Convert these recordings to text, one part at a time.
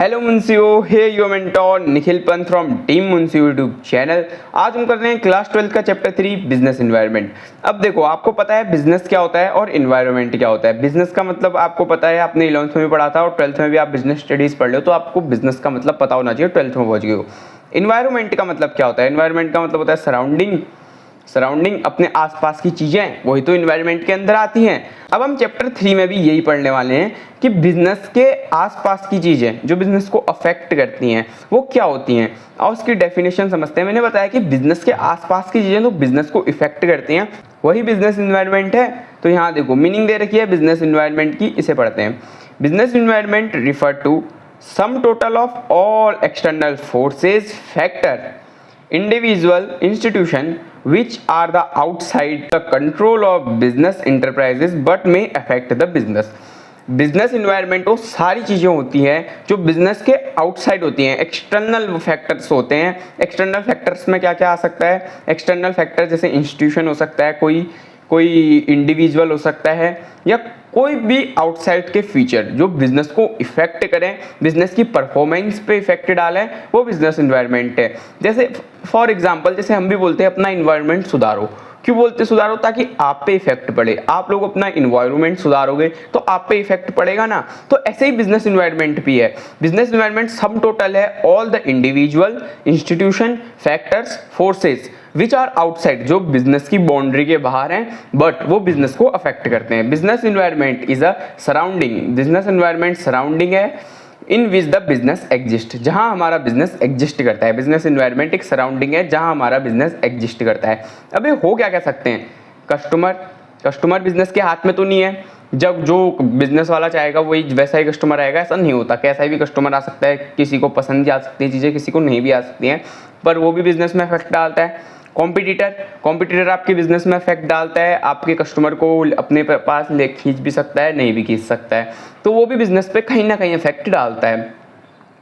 Hello मुंसियो, hey your mentor Nikhil Pant from team मुंसियो YouTube channel. आज हम कर रहे हैं क्लास 12 का चैप्टर 3 बिजनेस एनवायरनमेंट। अब देखो, आपको पता है बिजनेस क्या होता है और एनवायरनमेंट क्या होता है। बिजनेस का मतलब आपको पता है, आपने 11th में भी पढ़ा था और 12th में भी आप बिजनेस स्टडीज पढ़ लो, तो आपको बिजनेस का मतलब पता होना चाहिए, 12th में पहुंच गए हो। एनवायरनमेंट का मतलब क्या होता है? एनवायरनमेंट का मतलब होता है सराउंडिंग अपने आसपास की चीजें, वही तो एनवायरनमेंट के अंदर आती हैं। अब हम चैप्टर 3 में भी यही पढ़ने वाले हैं कि बिजनेस के आसपास की चीजें जो बिजनेस को अफेक्ट करती हैं वो क्या होती हैं, और उसकी डेफिनेशन समझते हैं। मैंने बताया कि बिजनेस के आसपास की चीजें तो बिजनेस को इफेक्ट करती हैं, वही बिजनेस एनवायरनमेंट है। तो यहाँ देखो मीनिंग दे रखी है बिजनेस एनवायरनमेंट की, इसे पढ़ते हैं। Business environment refer to sum total of all external forces factor individual institution which are the outside the control of business enterprises but may affect the business। Business environment वो सारी चीजें होती हैं जो बिजनेस के आउटसाइड होती हैं, external factors होते हैं। एक्सटर्नल फैक्टर्स में क्या क्या आ सकता है? एक्सटर्नल फैक्टर जैसे इंस्टीट्यूशन हो सकता है, कोई इंडिविजुअल हो सकता है, या कोई भी आउटसाइड के फीचर जो बिजनेस को इफेक्ट करें, बिजनेस की परफॉर्मेंस पे इफेक्ट डालें, वो बिजनेस एनवायरनमेंट है। जैसे फॉर एग्जांपल, जैसे हम भी बोलते हैं अपना इन्वायरमेंट सुधारो। क्यों बोलते सुधारो? ताकि आप पे इफेक्ट पड़े। आप लोग अपना इन्वायरमेंट सुधारोगे तो आप पे इफेक्ट पड़ेगा ना। तो ऐसे ही बिजनेस एनवायरनमेंट भी है। बिजनेस एनवायरनमेंट सम टोटल है all the individual institution factors forces which are outside, जो बिजनेस की बाउंड्री के बाहर हैं बट वो बिजनेस को अफेक्ट करते हैं। Business environment is a surrounding, business environment surrounding है इन विच द बिजनेस एग्जिस्ट, जहां हमारा बिजनेस एग्जिस्ट करता है। बिजनेस एनवायरनमेंट एक सराउंडिंग है जहां हमारा बिजनेस एग्जिस्ट करता है। अब ये हो क्या कह सकते हैं? कस्टमर बिजनेस के हाथ में तो नहीं है। जब जो बिजनेस वाला चाहेगा वही वैसा ही कस्टमर आएगा, ऐसा नहीं होता। कैसा भी कस्टमर आ सकता है, किसी को पसंद भी आ सकती है चीज़ें, किसी को नहीं भी आ सकती हैं, पर वो भी बिजनेस में इफेक्ट डालता है। कॉम्पिटिटर आपके बिजनेस में इफेक्ट डालता है, आपके कस्टमर को अपने पास ले खींच भी सकता है, नहीं भी खींच सकता है, तो वो भी बिजनेस पे कहीं ना कहीं इफेक्ट डालता है।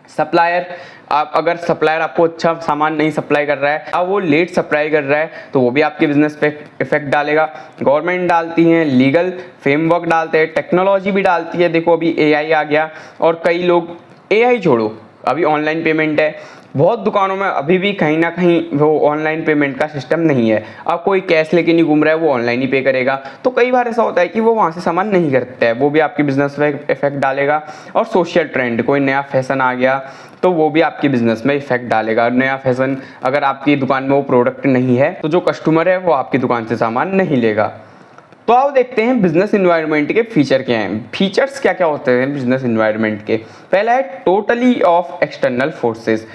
सप्लायर, आप अगर सप्लायर आपको अच्छा सामान नहीं सप्लाई कर रहा है, अब वो लेट सप्लाई कर रहा है, तो वो भी आपके बिजनेस पे इफेक्ट डालेगा। गवर्नमेंट डालती है, लीगल फ्रेमवर्क डालते हैं, टेक्नोलॉजी भी डालती है। देखो अभी एआई आ गया, और कई लोग, एआई छोड़ो, अभी ऑनलाइन पेमेंट है। बहुत दुकानों में अभी भी कहीं ना कहीं वो ऑनलाइन पेमेंट का सिस्टम नहीं है। अब कोई कैश लेके नहीं घूम रहा है, वो ऑनलाइन ही पे करेगा। तो कई बार ऐसा होता है कि वो वहाँ से सामान नहीं खरीदता है, वो भी आपके बिजनेस पे इफेक्ट डालेगा। और सोशल ट्रेंड, कोई नया फैशन आ गया तो वो भी आपके बिजनेस में इफेक्ट डालेगा। नया फैशन, अगर आपकी दुकान में वो प्रोडक्ट नहीं है तो जो कस्टमर है वो आपकी दुकान से सामान नहीं लेगा। तो आओ देखते हैं बिजनेस एनवायरनमेंट के फीचर क्या हैं। फीचर्स क्या क्या होते हैं बिजनेस एनवायरनमेंट के? पहला है टोटली ऑफ एक्सटर्नल फोर्सेस।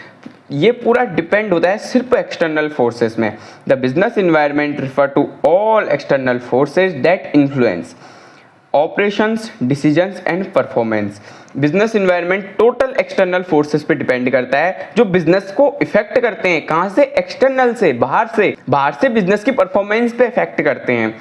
ये पूरा डिपेंड होता है सिर्फ एक्सटर्नल फोर्सेस में। The business environment refer to all external forces that influence operations, decisions and performance. Business environment total external forces पे डिपेंड करता है जो बिजनेस को इफेक्ट करते हैं। कहां से? एक्सटर्नल से, बाहर से बिजनेस की परफॉर्मेंस पे इफेक्ट करते हैं।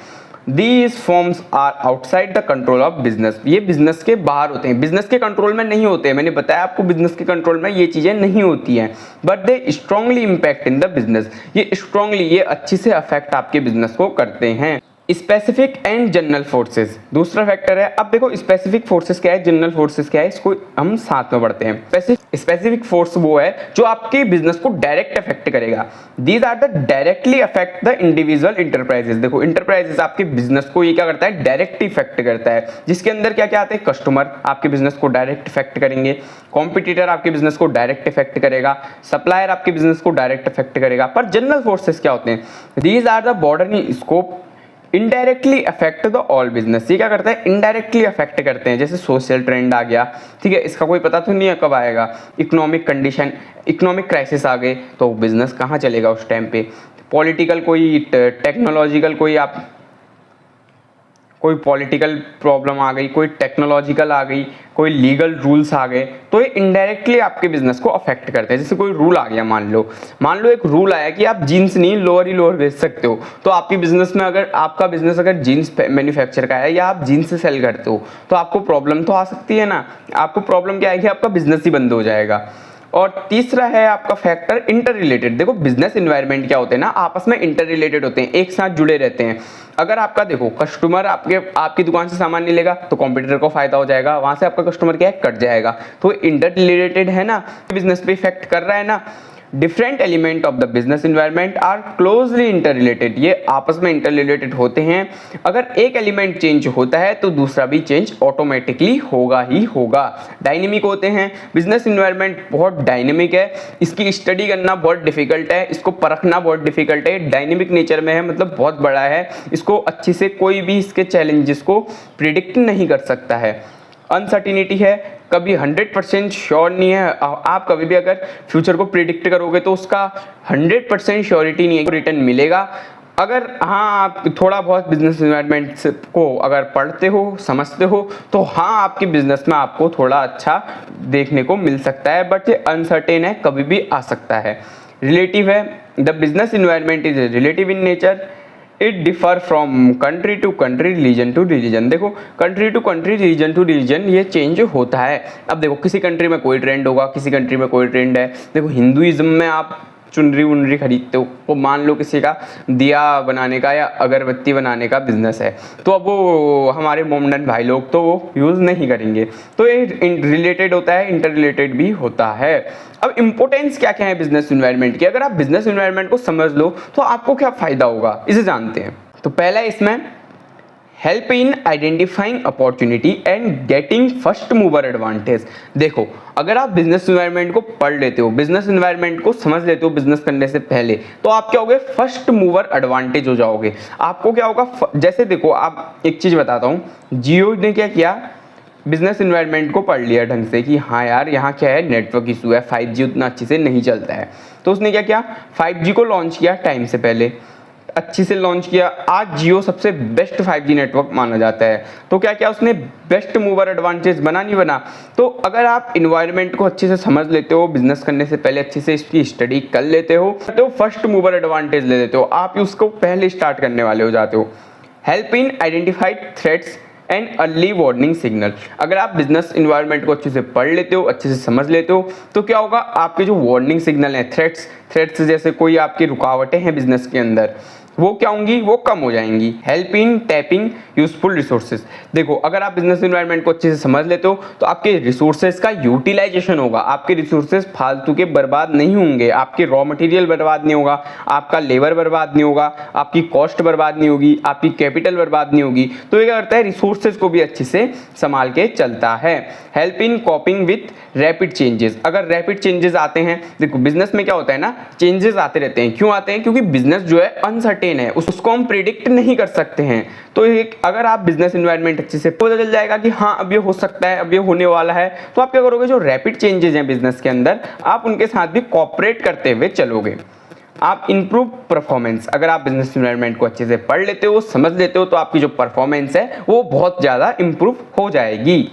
These forms are outside the control of business। ये बिजनेस के बाहर होते हैं, बिजनेस के कंट्रोल में नहीं होते हैं। मैंने बताया आपको बिजनेस के कंट्रोल में ये चीजें नहीं होती हैं, but they strongly impact in the business. ये अच्छी से अफेक्ट आपके बिजनेस को करते हैं। स्पेसिफिक एंड जनरल फोर्सेस दूसरा फैक्टर है। अब देखो स्पेसिफिक फोर्सेस क्या है, जनरल फोर्सेस क्या है, इसको हम साथ में पढ़ते हैं। स्पेसिफिक फोर्स वो है जो आपके बिजनेस को डायरेक्ट अफेक्ट करेगा। These are the directly affect the individual enterprises. देखो इंटरप्राइजेस आपके बिजनेस को ये क्या करता है? डायरेक्ट इफेक्ट करता है, जिसके अंदर क्या क्या आते हैं? कस्टमर आपके बिजनेस को डायरेक्ट इफेक्ट करेंगे, कॉम्पिटिटर आपके बिजनेस को डायरेक्ट इफेक्ट करेगा, सप्लायर आपके बिजनेस को डायरेक्ट इफेक्ट करेगा। पर जनरल फोर्सेस क्या होते हैं? These are the border in scope indirectly affect the all business. ये क्या करता है? इनडायरेक्टली अफेक्ट करते हैं। जैसे सोशल ट्रेंड आ गया, ठीक है, इसका कोई पता तो नहीं है कब आएगा। इकोनॉमिक कंडीशन, इकोनॉमिक क्राइसिस आ गए तो बिजनेस कहाँ चलेगा उस टाइम पे। पॉलिटिकल, कोई टेक्नोलॉजिकल, कोई पॉलिटिकल प्रॉब्लम आ गई, कोई टेक्नोलॉजिकल आ गई, कोई लीगल रूल्स आ गए, तो ये इनडायरेक्टली आपके बिजनेस को अफेक्ट करते हैं। जैसे कोई रूल आ गया, मान लो एक रूल आया कि आप जीन्स नहीं लोअर ही लोअर बेच सकते हो, तो आपकी बिजनेस में अगर आपका बिजनेस अगर जीन्स मैन्युफैक्चर का है या आप जीन्स से सेल करते हो तो आपको प्रॉब्लम तो आ सकती है ना। आपको प्रॉब्लम क्या आएगी? आपका बिजनेस ही बंद हो जाएगा। और तीसरा है आपका फैक्टर इंटर रिलेटेड। देखो बिजनेस इन्वायरमेंट क्या होते हैं ना, आपस में इंटर रिलेटेड होते हैं, एक साथ जुड़े रहते हैं। अगर आपका देखो कस्टमर आपकी दुकान से सामान नहीं लेगा तो कॉम्पिटिटर को फायदा हो जाएगा, वहां से आपका कस्टमर क्या है, कट जाएगा। तो इंटर रिलेटेड है ना, बिजनेस पे इफेक्ट कर रहा है ना। Different element of the business environment are closely interrelated, ये आपस में इंटर रिलेटेड होते हैं। अगर एक एलिमेंट चेंज होता है तो दूसरा भी चेंज ऑटोमेटिकली होगा ही होगा। डायनेमिक होते हैं, बिजनेस इन्वायरमेंट बहुत डायनेमिक है, इसकी स्टडी करना बहुत डिफिकल्ट है, इसको परखना बहुत डिफिकल्ट है। डायनेमिक नेचर में है, मतलब बहुत बड़ा है, इसको अच्छे से कोई भी इसके चैलेंजेस को प्रिडिक्ट नहीं कर सकता है। अनसर्टिनिटी है, कभी 100% श्योर नहीं है। आप कभी भी अगर फ्यूचर को प्रिडिक्ट करोगे तो उसका 100% श्योरिटी नहीं है रिटर्न मिलेगा। अगर हाँ आप थोड़ा बहुत बिजनेस इन्वायरमेंट को अगर पढ़ते हो, समझते हो, तो हाँ आपके बिजनेस में आपको थोड़ा अच्छा देखने को मिल सकता है, बट ये अनसर्टेन है, कभी भी आ सकता है। रिलेटिव है, the business environment is relative in nature, it differ from country to country, religion to religion. देखो country to country, religion to religion ये चेंज होता है। अब देखो किसी कंट्री में कोई ट्रेंड होगा, किसी कंट्री में कोई ट्रेंड है। देखो हिंदुइज्म में आप चुनरी वुनरी खरीदते हो, वो मान लो किसी का दिया बनाने का या अगरबत्ती बनाने का बिजनेस है, तो अब वो हमारे मोमडन भाई लोग तो वो यूज़ नहीं करेंगे। तो ये रिलेटेड होता है, इंटर रिलेटेड भी होता है। अब इंपॉर्टेंस क्या क्या है बिजनेस इन्वायरमेंट की, अगर आप बिजनेस इन्वायरमेंट को समझ लो तो आपको क्या फ़ायदा होगा, इसे जानते हैं। तो पहला इसमें help in identifying opportunity and getting first mover advantage. देखो अगर आप बिजनेस इन्वायरमेंट को पढ़ लेते हो, बिजनेस इन्वायरमेंट को समझ लेते हो बिजनेस करने से पहले, तो आप क्या होगे, फर्स्ट मूवर एडवांटेज हो जाओगे। आपको क्या होगा, जैसे देखो आप एक चीज बताता हूँ, जियो ने क्या किया, बिजनेस इन्वायरमेंट को पढ़ लिया ढंग से कि हाँ यार यहाँ क्या है, नेटवर्क इशू है, 5G उतना अच्छे से नहीं चलता है, तो उसने क्या किया, 5G को लॉन्च किया टाइम से पहले, अच्छी से लॉन्च किया। आज जियो सबसे बेस्ट 5G नेटवर्क माना जाता है, तो क्या क्या उसने बेस्ट मूवर एडवांटेज बना नहीं बना। तो अगर आप इन्वायरमेंट को अच्छे से समझ लेते हो, बिजनेस करने से पहले अच्छे से इसकी स्टडी कर लेते हो, तो फर्स्ट मूवर एडवांटेज ले लेते हो, आप उसको पहले स्टार्ट करने वाले हो जाते हो। Help in identified threats and early warning signal. अगर आप बिजनेस इन्वायरमेंट को अच्छे से पढ़ लेते हो, अच्छे से समझ लेते हो, तो क्या होगा, आपके जो वार्निंग सिग्नल हैं, थ्रेट्स जैसे कोई आपकी रुकावटें हैं बिजनेस के अंदर, वो क्या होंगी, वो कम हो जाएंगी। Help in tapping useful resources. देखो अगर आप बिजनेस इन्वायरमेंट को अच्छे से समझ लेते हो तो आपके रिसोर्सेज का यूटिलाइजेशन होगा, आपके रिसोर्सेज फालतू के बर्बाद नहीं होंगे, आपके रॉ मटेरियल बर्बाद नहीं होगा, आपका लेबर बर्बाद नहीं होगा, आपकी कॉस्ट बर्बाद नहीं होगी, आपकी कैपिटल बर्बाद नहीं होगी। तो ये क्या करता है, रिसोर्सेज को भी अच्छे से संभाल के चलता है। Help in कॉपिंग with rapid changes. अगर रैपिड चेंजेस आते हैं, देखो बिजनेस में क्या होता है ना, चेंजेस आते रहते हैं। क्यों आते हैं, क्योंकि बिजनेस जो है अनसर्टेन है, उसको हम प्रिडिक्ट नहीं कर सकते हैं। तो अगर आप बिजनेस इन्वायरमेंट अच्छे से पता चल जाएगा कि हाँ अब ये हो सकता है, अब ये होने वाला है, तो आप क्या करोगे, जो रैपिड चेंजेस हैं बिजनेस के अंदर, आप उनके साथ भी कोऑपरेट करते हुए चलोगे। आप इंप्रूव परफॉर्मेंस। अगर आप बिजनेस इन्वायरमेंट को अच्छे से पढ़ लेते हो, समझ लेते हो, तो आपकी जो परफॉर्मेंस है वो बहुत ज़्यादा इंप्रूव हो जाएगी।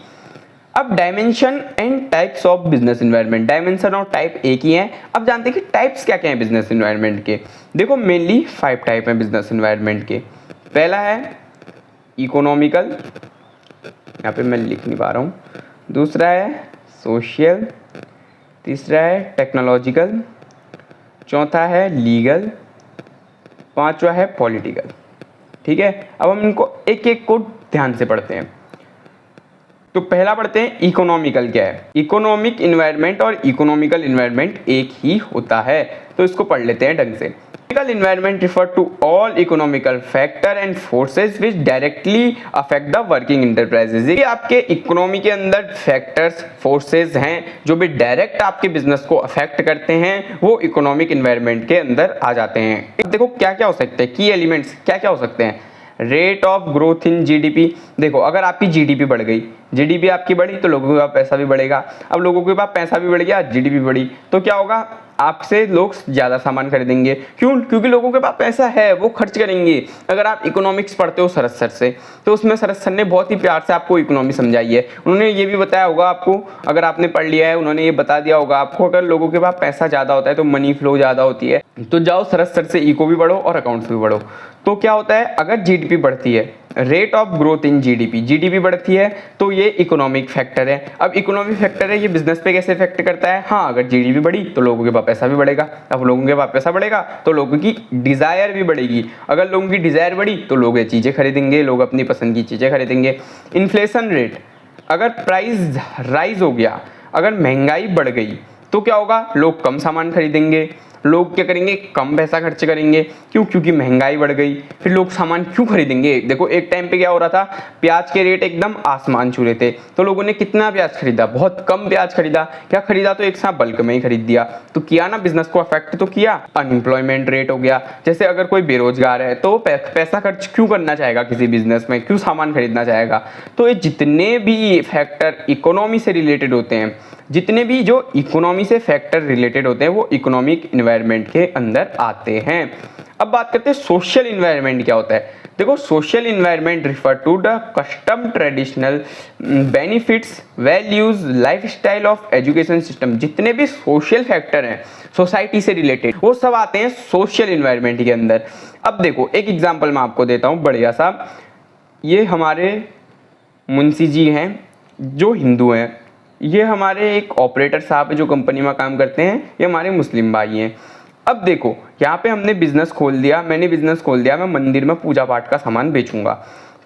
अब dimension and types of business environment. Dimension और टाइप एक ही हैं। अब जानते हैं कि टाइप्स क्या क्या हैं बिजनेस इन्वायरमेंट के। देखो मेनली 5 टाइप हैं बिजनेस इन्वायरमेंट के। पहला है इकोनॉमिकल, यहाँ पे मैं लिख नहीं पा रहा हूँ। दूसरा है सोशल, तीसरा है टेक्नोलॉजिकल, चौथा है लीगल, पांचवा है पॉलिटिकल। ठीक है, अब हम इनको एक एक को ध्यान से पढ़ते हैं। तो पहला पढ़ते हैं इकोनॉमिकल क्या है। इकोनॉमिक इन्वायरमेंट और इकोनॉमिकल इन्वायरमेंट एक ही होता है, तो इसको पढ़ लेते हैं ढंग से। Economical environment refer to all economical factor and forces which directly affect the working enterprises. ये आपके इकोनॉमी के अंदर फैक्टर्स, फोर्सेस हैं जो भी डायरेक्ट आपके बिजनेस को अफेक्ट करते हैं, वो इकोनॉमिक इन्वायरमेंट के अंदर आ जाते हैं। देखो क्या क्या हो सकते हैं, की एलिमेंट्स क्या क्या हो सकते हैं। Rate of growth in GDP. देखो अगर आपकी जीडीपी बढ़ गई, जीडीपी आपकी बढ़ी तो लोगों के पास पैसा भी बढ़ेगा। अब लोगों के पास पैसा भी बढ़ गया, जीडीपी बढ़ी, तो क्या होगा, आपसे लोग ज़्यादा सामान खरीदेंगे। क्यों, क्योंकि लोगों के पास पैसा है, वो खर्च करेंगे। अगर आप इकोनॉमिक्स पढ़ते हो शरद सर से, तो उसमें शरद सर ने बहुत ही प्यार से आपको इकोनॉमी समझाई है। उन्होंने ये भी बताया होगा आपको, अगर आपने पढ़ लिया है, उन्होंने ये बता दिया होगा आपको, अगर लोगों के पास पैसा ज़्यादा होता है तो मनी फ्लो ज़्यादा होती है। तो जाओ शरद सर से इको भी पढ़ो और अकाउंट्स भी पढ़ो। तो क्या होता है, अगर जीडीपी बढ़ती है rate of growth in GDP, GDP बढ़ती है तो ये इकोनॉमिक फैक्टर है। अब इकोनॉमिक फैक्टर है, ये बिजनेस पे कैसे इफेक्ट करता है? हाँ, अगर जीडीपी बढ़ी तो लोगों के पास पैसा भी बढ़ेगा, अब लोगों के पास पैसा बढ़ेगा तो लोगों की डिजायर भी बढ़ेगी, अगर लोगों की डिजायर बढ़ी तो लोग ये चीजें खरीदेंगे, लोग अपनी पसंद की चीजें खरीदेंगे। इन्फ्लेशन रेट, अगर प्राइस राइज हो गया, अगर महंगाई बढ़ गई तो क्या होगा? लोग कम सामान खरीदेंगे, लोग क्या करेंगे? कम पैसा खर्च करेंगे। क्यों? क्योंकि महंगाई बढ़ गई। फिर लोग सामान क्यों खरीदेंगे? देखो एक टाइम पे क्या हो रहा था, प्याज के रेट एकदम आसमान छू रहे थे, तो लोगों ने कितना प्याज खरीदा? बहुत कम प्याज खरीदा। क्या खरीदा? तो एक साथ बल्क में ही खरीद दिया, तो किया ना, बिजनेस को अफेक्ट तो किया। अनएम्प्लॉयमेंट रेट हो गया, जैसे अगर कोई बेरोजगार है तो पैसा खर्च क्यों करना चाहेगा किसी बिजनेस में, क्यों सामान खरीदना चाहेगा? तो ये जितने भी फैक्टर इकोनॉमी से रिलेटेड होते हैं, जितने भी जो इकोनॉमी से फैक्टर रिलेटेड होते हैं वो इकोनॉमिक इन्वायरमेंट के अंदर आते हैं। अब बात करते हैं सोशल इन्वायरमेंट क्या होता है। देखो social environment refer to the custom, traditional, benefits, values, lifestyle of education system, जितने भी सोशल फैक्टर हैं सोसाइटी से रिलेटेड वो सब आते हैं सोशल इन्वायरमेंट के अंदर। अब देखो एक एग्जांपल मैं आपको देता हूँ बढ़िया सा। ये हमारे मुंशी जी हैं जो हिंदू हैं, ये हमारे एक ऑपरेटर साहब जो कंपनी में काम करते हैं, ये हमारे मुस्लिम भाई हैं। अब देखो यहाँ पे हमने बिजनेस खोल दिया, मैंने बिजनेस खोल दिया, मैं मंदिर में पूजा पाठ का सामान बेचूंगा,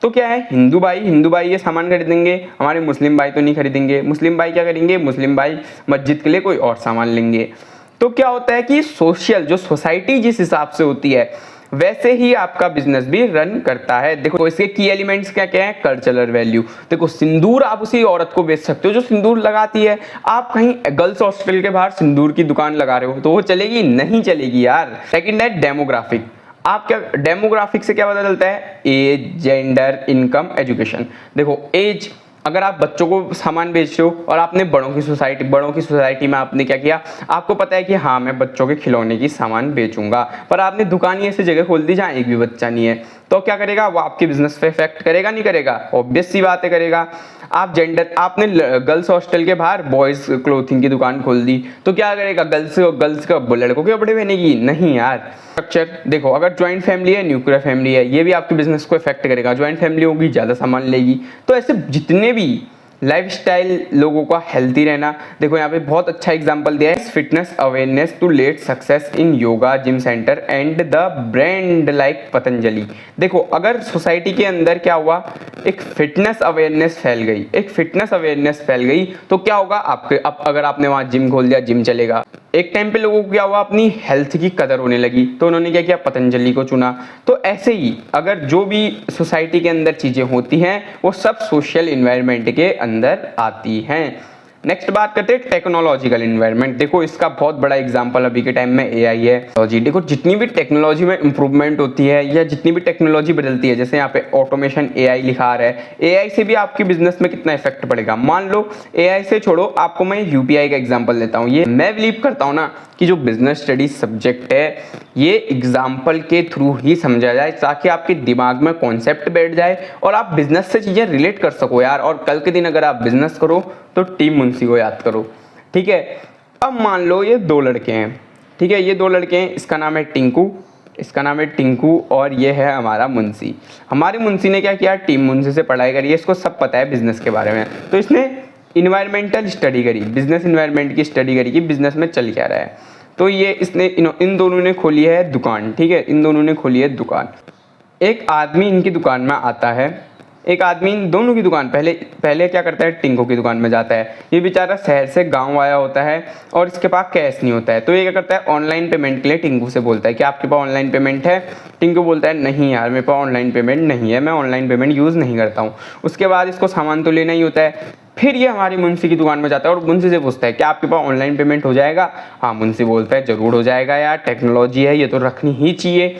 तो क्या है, हिंदू भाई ये सामान खरीदेंगे, हमारे मुस्लिम भाई तो नहीं खरीदेंगे। मुस्लिम भाई क्या करेंगे? मुस्लिम भाई मस्जिद के लिए कोई और सामान लेंगे। तो क्या होता है कि सोशल, जो सोसाइटी जिस हिसाब से होती है वैसे ही आपका बिजनेस भी रन करता है। देखो इसके की एलिमेंट्स क्या क्या है? Cultural value. देखो सिंदूर आप उसी औरत को बेच सकते हो जो सिंदूर लगाती है। आप कहीं गर्ल्स हॉस्टल के बाहर सिंदूर की दुकान लगा रहे हो तो वो चलेगी? नहीं चलेगी यार। सेकंड है डेमोग्राफिक। आप क्या, डेमोग्राफिक से क्या पता चलता है? Age, gender, income, education. देखो एज, अगर आप बच्चों को सामान बेच रहे हो और आपने बड़ों की सोसाइटी में आपने क्या किया, आपको पता है कि हाँ मैं बच्चों के खिलौने की सामान बेचूंगा, पर आपने दुकान ही ऐसी जगह खोल दी जहाँ एक भी बच्चा नहीं है, तो क्या करेगा? वो आपके बिजनेस पे इफेक्ट करेगा नहीं करेगा? ऑब्वियस सी बात है करेगा। आप जेंडर, आपने गर्ल्स हॉस्टल के बाहर बॉयज क्लोथिंग की दुकान खोल दी तो क्या करेगा? गर्ल्स का लड़कों के कपड़े पहनेगी? नहीं यार। स्ट्रक्चर देखो, अगर ज्वाइंट फैमिली है, न्यूक्लियर फैमिली है, ये भी आपके बिजनेस को इफेक्ट करेगा। ज्वाइंट फैमिली होगी ज़्यादा सामान लेगी। तो ऐसे जितने भी लाइफस्टाइल लोगों का हेल्थी रहना, देखो यहाँ पे बहुत अच्छा एग्जांपल दिया है, fitness awareness to let success in yoga gym centre and the brand like Patanjali. देखो अगर सोसाइटी के अंदर क्या हुआ, एक फिटनेस अवेयरनेस फैल गई तो क्या होगा? आपके अब अगर आपने वहाँ जिम खोल दिया, जिम चलेगा। एक टाइम पे लोगों को क्या हुआ, अपनी हेल्थ की कदर होने लगी तो उन्होंने क्या किया? पतंजलि को चुना। तो ऐसे ही अगर जो भी सोसाइटी के अंदर चीजें होती हैं वो सब सोशल इन्वायरमेंट के अंदर आती हैं। नेक्स्ट बात करते हैं टेक्नोलॉजिकल इन्वायरमेंट। देखो इसका बहुत बड़ा एग्जांपल अभी के टाइम में एआई है। तो जी देखो जितनी भी टेक्नोलॉजी में इंप्रूवमेंट होती है या जितनी भी टेक्नोलॉजी बदलती है, जैसे यहाँ पे ऑटोमेशन एआई लिखा आ रहा है, एआई से भी आपके बिजनेस में कितना इफेक्ट पड़ेगा। मान लो एआई से छोड़ो, आपको मैं यूपीआई का एग्जाम्पल देता हूँ। ये मैं बिलीव करता हूँ ना कि जो बिजनेस स्टडीज सब्जेक्ट है ये एग्जाम्पल के थ्रू ही समझा जाए ताकि आपके दिमाग में कॉन्सेप्ट बैठ जाए और आप बिजनेस से चीजें रिलेट कर सको यार। और कल के दिन अगर आप बिजनेस करो तो टीम मुंशी को याद करो, ठीक है। अब मान लो ये दो लड़के हैं, ठीक है, ये दो लड़के हैं, इसका नाम है टिंकू और ये है हमारा मुंशी। हमारे मुंशी ने क्या किया? टीम मुंशी से पढ़ाई करी है, इसको सब पता है बिजनेस के बारे में, तो इसने इन्वायरमेंटल स्टडी करी, बिजनेस इन्वायरमेंट की स्टडी करी कि बिजनेस में चल क्या रहा है। तो ये इसने इन दोनों ने खोली है दुकान, ठीक है, इन दोनों ने खोली है दुकान। एक आदमी इनकी दुकान में आता है, एक आदमी इन दोनों की दुकान पहले क्या करता है? टिंकू की दुकान में जाता है। ये बेचारा शहर से गांव आया होता है और इसके पास कैश नहीं होता है, तो ये क्या करता है? ऑनलाइन पेमेंट के लिए टिंकू से बोलता है कि आपके पास ऑनलाइन पेमेंट है। टिंकू बोलता है नहीं यार मेरे पास ऑनलाइन पेमेंट नहीं है, मैं ऑनलाइन पेमेंट यूज़ नहीं करता हूँ। उसके बाद इसको सामान तो लेना ही होता है। फिर ये हमारी मुंशी की दुकान में जाता है और मुंशी से पूछता है कि आपके पास ऑनलाइन पेमेंट हो जाएगा? हाँ, मुंशी बोलता है जरूर हो जाएगा यार, टेक्नोलॉजी है ये तो रखनी ही चाहिए।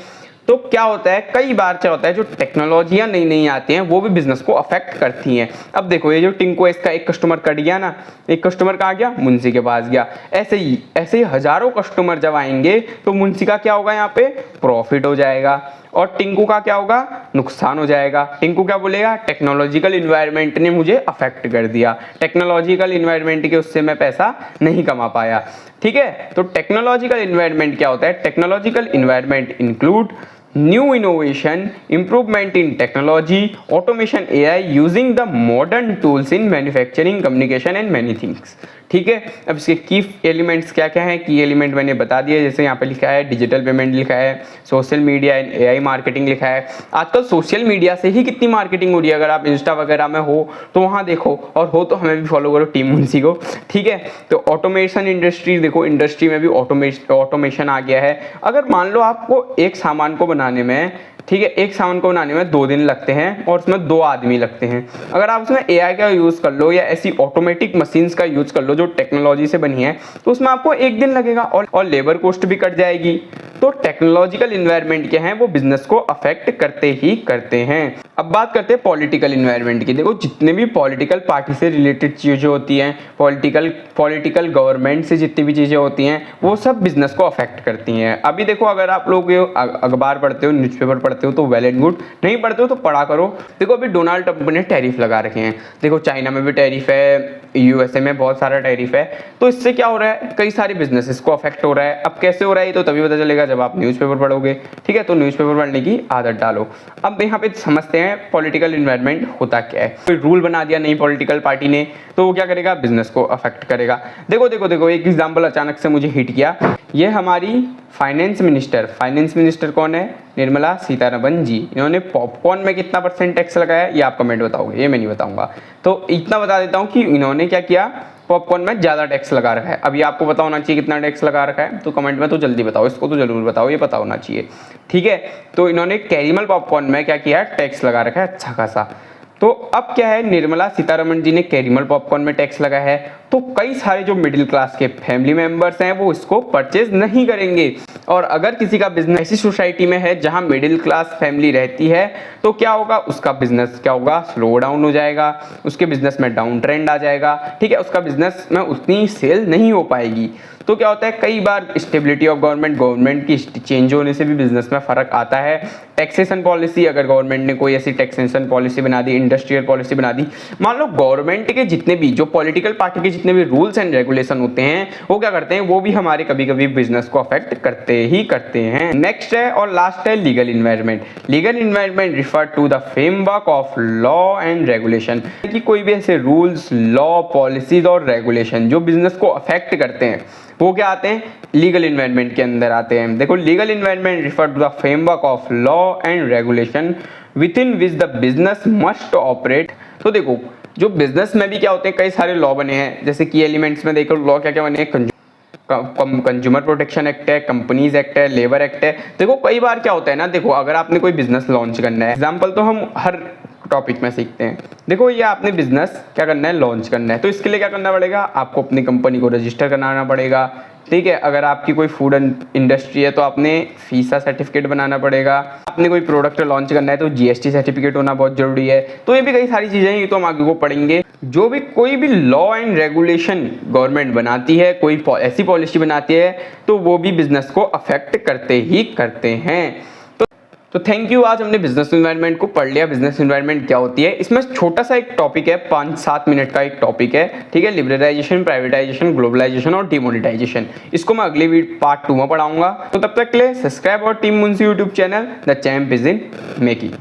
तो क्या होता है, कई बार क्या होता है, जो टेक्नोलॉजियाँ नई नई आती हैं वो भी बिजनेस को अफेक्ट करती हैं। अब देखो ये जो टिंकू है, इसका एक कस्टमर कट गया ना, एक कस्टमर कहाँ गया? मुंशी के पास गया। ऐसे ही हजारों कस्टमर जब आएंगे तो मुंशी का क्या होगा? यहाँ पे प्रॉफिट हो जाएगा और टिंकू का क्या होगा? नुकसान हो जाएगा। टिंकू क्या बोलेगा? टेक्नोलॉजिकल इन्वायरमेंट ने मुझे अफेक्ट कर दिया, टेक्नोलॉजिकल इन्वायरमेंट के उससे मैं पैसा नहीं कमा पाया, ठीक है। तो टेक्नोलॉजिकल इन्वायरमेंट क्या होता है? Technological environment include new innovation, improvement in technology, automation, AI using the modern tools in manufacturing, communication and many things. ठीक है, अब इसके की एलिमेंट्स क्या क्या हैं? की एलिमेंट मैंने बता दिया, जैसे यहाँ पे लिखा है डिजिटल पेमेंट लिखा है, social media and AI marketing लिखा है। आजकल सोशल मीडिया से ही कितनी मार्केटिंग हो रही है, अगर आप इंस्टा वगैरह में हो तो वहाँ देखो, और हो तो हमें भी फॉलो करो, टीम मुंशी को। ठीक है, तो ऑटोमेशन इंडस्ट्री देखो, इंडस्ट्री में भी ऑटोमेशन आ गया है। अगर मान लो आपको एक सामान को बनाने में, ठीक है, एक सामान को बनाने में 2 दिन लगते हैं और उसमें 2 आदमी लगते हैं, अगर आप उसमें AI का यूज़ कर लो या ऐसी ऑटोमेटिक मशीन्स का यूज़ कर लो जो टेक्नोलॉजी से बनी है, तो उसमें आपको 1 दिन लगेगा और लेबर कॉस्ट भी कट जाएगी। तो टेक्नोलॉजिकल इन्वायरमेंट क्या है, वो बिजनेस को अफेक्ट करते ही करते हैं। अब बात करते हैं पॉलिटिकल इन्वायरमेंट की। देखो, जितने भी पॉलिटिकल पार्टी से रिलेटेड चीज़ें होती हैं, पॉलिटिकल गवर्नमेंट से जितनी भी चीज़ें होती हैं, वो सब बिजनेस को अफेक्ट करती हैं। अभी देखो, अगर आप लोग अखबार पढ़ते हो, न्यूज़पेपर पढ़ते हो तो वेल एंड गुड, नहीं पढ़ते हो तो पढ़ा करो। देखो, अभी डोनाल्ड ट्रंप ने टैरिफ लगा रखे हैं। देखो, चाइना में भी टैरिफ है, USA में बहुत सारा टैरिफ है। तो इससे क्या हो रहा है, कई सारे बिजनेसेस को अफेक्ट हो रहा है। अब कैसे हो रहा है तो तभी पता चलेगा जब आप न्यूज़पेपर पढ़ोगे। ठीक है, तो न्यूज़पेपर पढ़ने की आदत डालो। अब यहाँ पे समझते हैं पॉलिटिकल इन्वायरमेंट होता क्या है। कोई रूल बना दिया नई पॉलिटिकल पार्टी ने, तो वो क्या करेगा, बिजनेस को अफेक्ट करेगा। देखो देखो देखो, एक एग्जाम्पल अचानक से मुझे हिट किया। ये हमारी फाइनेंस मिनिस्टर कौन है, निर्मला सीतारमण जी। इन्होंने पॉपकॉर्न में कितना % टैक्स लगाया, ये आप कमेंट बताओगे, ये मैं नहीं बताऊंगा। तो इतना बता देता हूँ कि इन्होंने क्या किया, पॉपकॉर्न में ज़्यादा टैक्स लगा रखा है। अभी आपको पता होना चाहिए कितना टैक्स लगा रखा है, तो कमेंट में तो जल्दी बताओ, इसको तो जरूर बताओ, ये पता होना चाहिए। ठीक है, तो इन्होंने कैरिमल पॉपकॉर्न में क्या किया, टैक्स लगा रखा है अच्छा खासा। तो अब क्या है, निर्मला सीतारमण जी ने कैरिमल पॉपकॉर्न में टैक्स लगा है, तो कई सारे जो मिडिल क्लास के फैमिली मेंबर्स हैं वो इसको परचेज नहीं करेंगे। और अगर किसी का बिजनेस ऐसी सोसाइटी में है जहां मिडिल क्लास फैमिली रहती है, तो क्या होगा, उसका बिजनेस क्या होगा, स्लो डाउन हो जाएगा, उसके बिजनेस में डाउन ट्रेंड आ जाएगा। ठीक है, उसका बिजनेस में उतनी सेल नहीं हो पाएगी। तो क्या होता है, कई बार स्टेबिलिटी ऑफ गवर्नमेंट की चेंज होने से भी बिजनेस में फर्क आता है। टैक्सेशन पॉलिसी, अगर गवर्नमेंट ने कोई ऐसी टैक्सेशन पॉलिसी बना दी, इंडस्ट्रियल पॉलिसी बना दी, मान लो गवर्नमेंट के जितने भी जो पॉलिटिकल पार्टी के जितने भी रूल्स एंड रेगुलेशन होते हैं, वो क्या करते हैं, वो भी हमारे कभी कभी बिजनेस को अफेक्ट करते ही करते हैं। नेक्स्ट है और लास्ट है legal environment. Legal environment refer to the framework of law and regulation, कि कोई भी ऐसे रूल्स, लॉ, पॉलिसीज और रेगुलेशन जो बिजनेस को अफेक्ट करते हैं, वो क्या आते हैं, लीगल इन्वायरमेंट के अंदर आते हैं। देखो, legal environment refer to the framework of law and regulation within which the business must operate. तो देखो, जो बिजनेस में भी क्या होते हैं, कई सारे लॉ बने हैं, जैसे की एलिमेंट्स में देखो लॉ क्या क्या बने हैं, कंज्यूमर प्रोटेक्शन एक्ट है, कंपनीज एक्ट है, लेबर एक्ट है। देखो, कई बार क्या होता है ना, देखो अगर आपने कोई बिजनेस लॉन्च करना है, एग्जाम्पल तो हम हर टॉपिक में सीखते हैं। देखो, ये आपने बिजनेस क्या करना है, लॉन्च करना है, तो इसके लिए क्या करना पड़ेगा, आपको अपनी कंपनी को रजिस्टर कराना पड़ेगा। ठीक है, अगर आपकी कोई फूड इंडस्ट्री है तो आपने फीसा सर्टिफिकेट बनाना पड़ेगा। आपने कोई प्रोडक्ट लॉन्च करना है तो GST सर्टिफिकेट होना बहुत जरूरी है। तो ये भी कई सारी चीज़ें हैं, ये तो हम आगे को पढ़ेंगे। जो भी कोई भी लॉ एंड रेगुलेशन गवर्नमेंट बनाती है, कोई ऐसी पॉलिसी बनाती है, तो वो भी बिजनेस को अफेक्ट करते ही करते हैं। तो थैंक यू, आज हमने बिजनेस इन्वायरमेंट को पढ़ लिया। बिजनेस इन्वायरमेंट क्या होती है, इसमें छोटा सा एक टॉपिक है, 5-7 मिनट का एक टॉपिक है। ठीक है, लिबरलाइजेशन, प्राइवेटाइजेशन, ग्लोबलाइजेशन और डिमोनेटाइजेशन। इसको मैं अगली पार्ट 2 में पढ़ाऊंगा। तो तब तक के लिए सब्सक्राइब और team Munshi YouTube channel, the champ is in making.